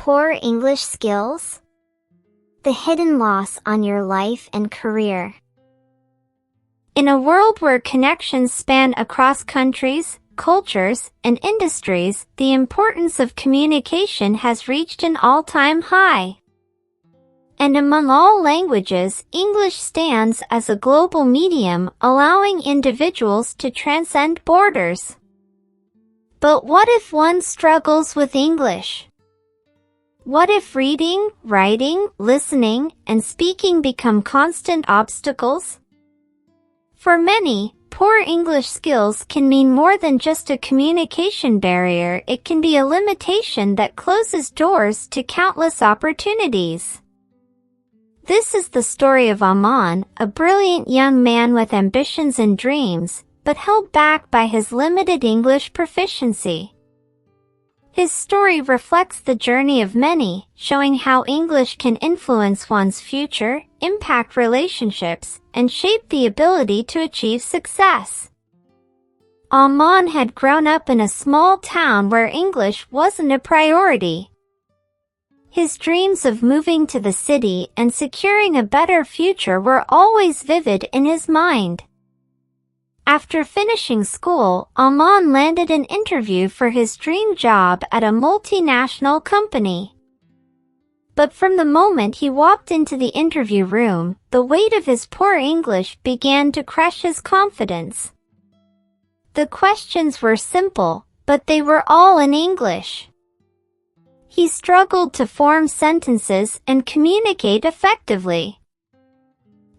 Poor English skills? The hidden loss on your life and career. In a world where connections span across countries, cultures, and industries, the importance of communication has reached an all-time high. And among all languages, English stands as a global medium, allowing individuals to transcend borders. But what if one struggles with English? What if reading, writing, listening, and speaking become constant obstacles? For many, poor English skills can mean more than just a communication barrier. It can be a limitation that closes doors to countless opportunities. This is the story of Aman, a brilliant young man with ambitions and dreams, but held back by his limited English proficiency. His story reflects the journey of many, showing how English can influence one's future, impact relationships, and shape the ability to achieve success. Aman had grown up in a small town where English wasn't a priority. His dreams of moving to the city and securing a better future were always vivid in his mind. After finishing school, Aman landed an interview for his dream job at a multinational company. But from the moment he walked into the interview room, the weight of his poor English began to crush his confidence. The questions were simple, but they were all in English. He struggled to form sentences and communicate effectively.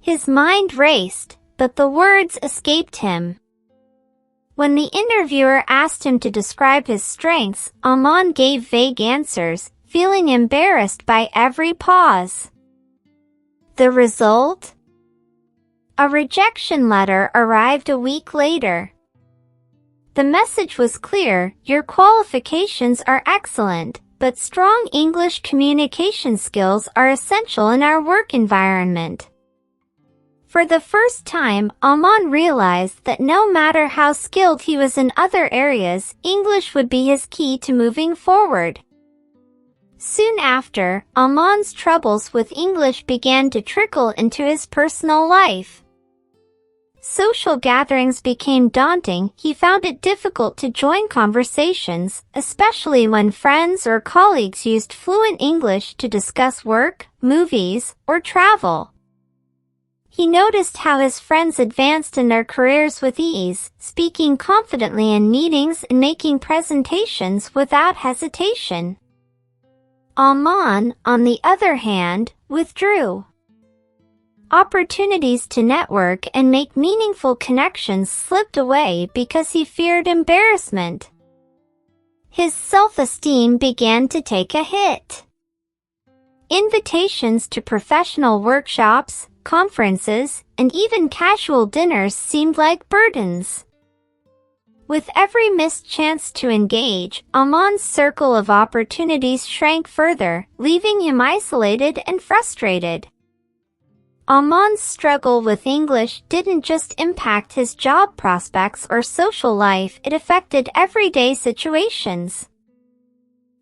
His mind raced, but the words escaped him. When the interviewer asked him to describe his strengths, Aman gave vague answers, feeling embarrassed by every pause. The result? A rejection letter arrived a week later. The message was clear: your qualifications are excellent, but strong English communication skills are essential in our work environment. For the first time, Aman realized that no matter how skilled he was in other areas, English would be his key to moving forward. Soon after, Aman's troubles with English began to trickle into his personal life. Social gatherings became daunting. He found it difficult to join conversations, especially when friends or colleagues used fluent English to discuss work, movies, or travel. He noticed how his friends advanced in their careers with ease, speaking confidently in meetings and making presentations without hesitation. Aman, on the other hand, withdrew. Opportunities to network and make meaningful connections slipped away because he feared embarrassment. His self-esteem began to take a hit. Invitations to professional workshops, conferences, and even casual dinners seemed like burdens. With every missed chance to engage, Aman's circle of opportunities shrank further, leaving him isolated and frustrated. Aman's struggle with English didn't just impact his job prospects or social life, it affected everyday situations.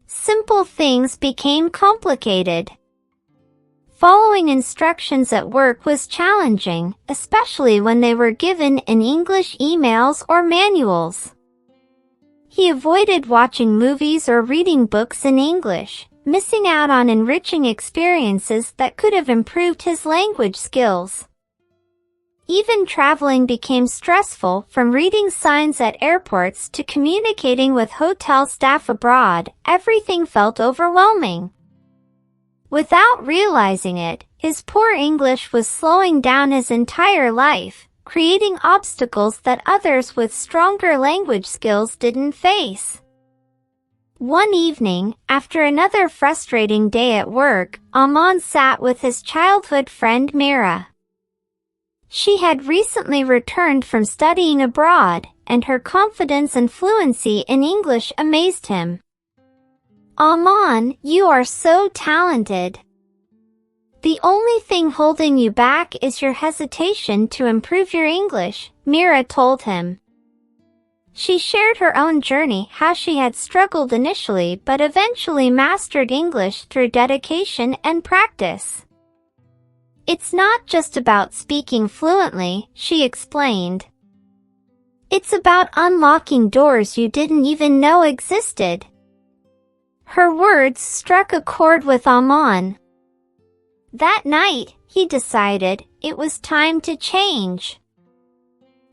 Simple things became complicated. Following instructions at work was challenging, especially when they were given in English emails or manuals. He avoided watching movies or reading books in English, missing out on enriching experiences that could have improved his language skills. Even traveling became stressful, from reading signs at airports to communicating with hotel staff abroad. Everything felt overwhelming. Without realizing it, his poor English was slowing down his entire life, creating obstacles that others with stronger language skills didn't face. One evening, after another frustrating day at work, Aman sat with his childhood friend Mira. She had recently returned from studying abroad, and her confidence and fluency in English amazed him. "Aman, you are so talented. The only thing holding you back is your hesitation to improve your English," Mira told him. She shared her own journey, how she had struggled initially but eventually mastered English through dedication and practice. "It's not just about speaking fluently," she explained. "It's about unlocking doors you didn't even know existed." Her words struck a chord with Aman. That night, he decided it was time to change.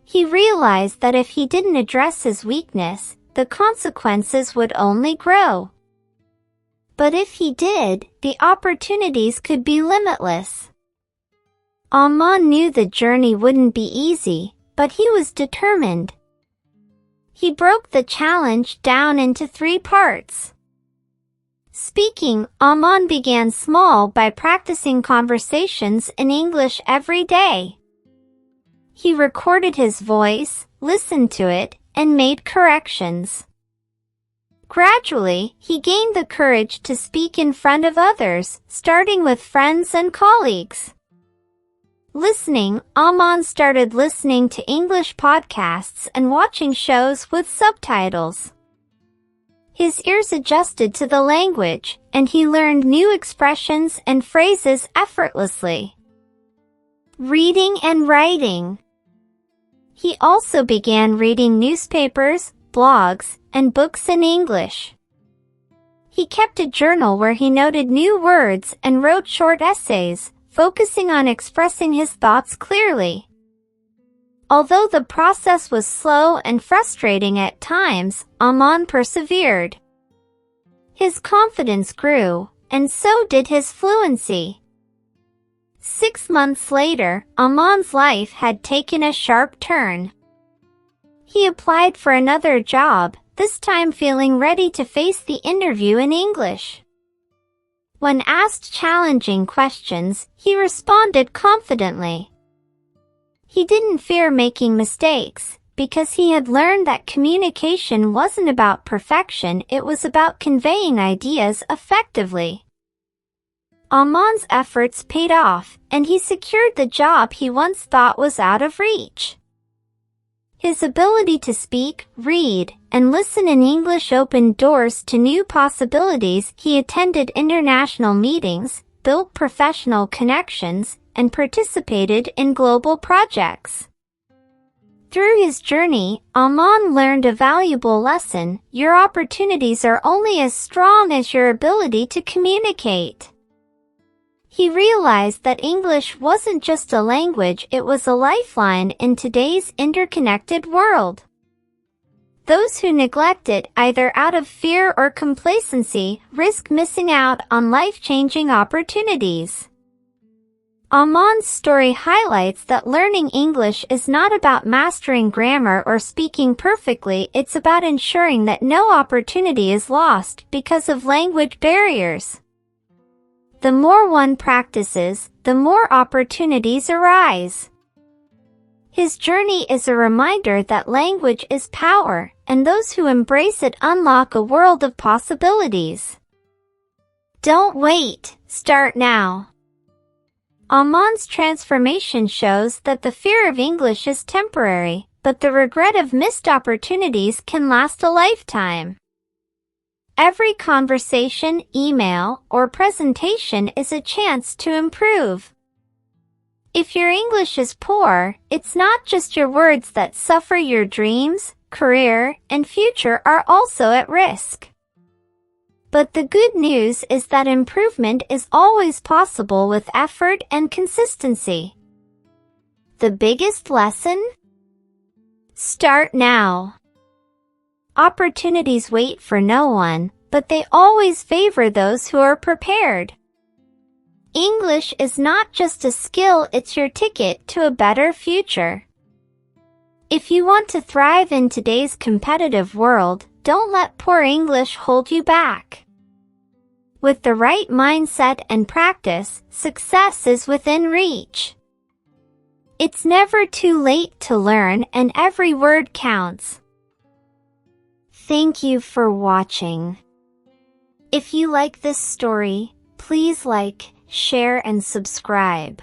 He realized that if he didn't address his weakness, the consequences would only grow. But if he did, the opportunities could be limitless. Aman knew the journey wouldn't be easy, but he was determined. He broke the challenge down into 3 parts. Speaking, Aman began small by practicing conversations in English every day. He recorded his voice, listened to it, and made corrections. Gradually, he gained the courage to speak in front of others, starting with friends and colleagues. Listening, Aman started listening to English podcasts and watching shows with subtitles. His ears adjusted to the language, and he learned new expressions and phrases effortlessly. Reading and writing. He also began reading newspapers, blogs, and books in English. He kept a journal where he noted new words and wrote short essays, focusing on expressing his thoughts clearly. Although the process was slow and frustrating at times, Aman persevered. His confidence grew, and so did his fluency. 6 months later, Aman's life had taken a sharp turn. He applied for another job, this time feeling ready to face the interview in English. When asked challenging questions, he responded confidently. He didn't fear making mistakes, because he had learned that communication wasn't about perfection, it was about conveying ideas effectively. Aman's efforts paid off, and he secured the job he once thought was out of reach. His ability to speak, read, and listen in English opened doors to new possibilities. He attended international meetings, built professional connections, and participated in global projects. Through his journey, Aman learned a valuable lesson: your opportunities are only as strong as your ability to communicate. He realized that English wasn't just a language, it was a lifeline in today's interconnected world. Those who neglect it, either out of fear or complacency, risk missing out on life-changing opportunities. Aman's story highlights that learning English is not about mastering grammar or speaking perfectly, it's about ensuring that no opportunity is lost because of language barriers. The more one practices, the more opportunities arise. His journey is a reminder that language is power, and those who embrace it unlock a world of possibilities. Don't wait, start now. Aman's transformation shows that the fear of English is temporary, but the regret of missed opportunities can last a lifetime. Every conversation, email, or presentation is a chance to improve. If your English is poor, it's not just your words that suffer, your dreams, career, and future are also at risk. But the good news is that improvement is always possible with effort and consistency. The biggest lesson? Start now. Opportunities wait for no one, but they always favor those who are prepared. English is not just a skill, it's your ticket to a better future. If you want to thrive in today's competitive world, don't let poor English hold you back. With the right mindset and practice, success is within reach. It's never too late to learn, and every word counts. Thank you for watching. If you like this story, please like, share, and subscribe.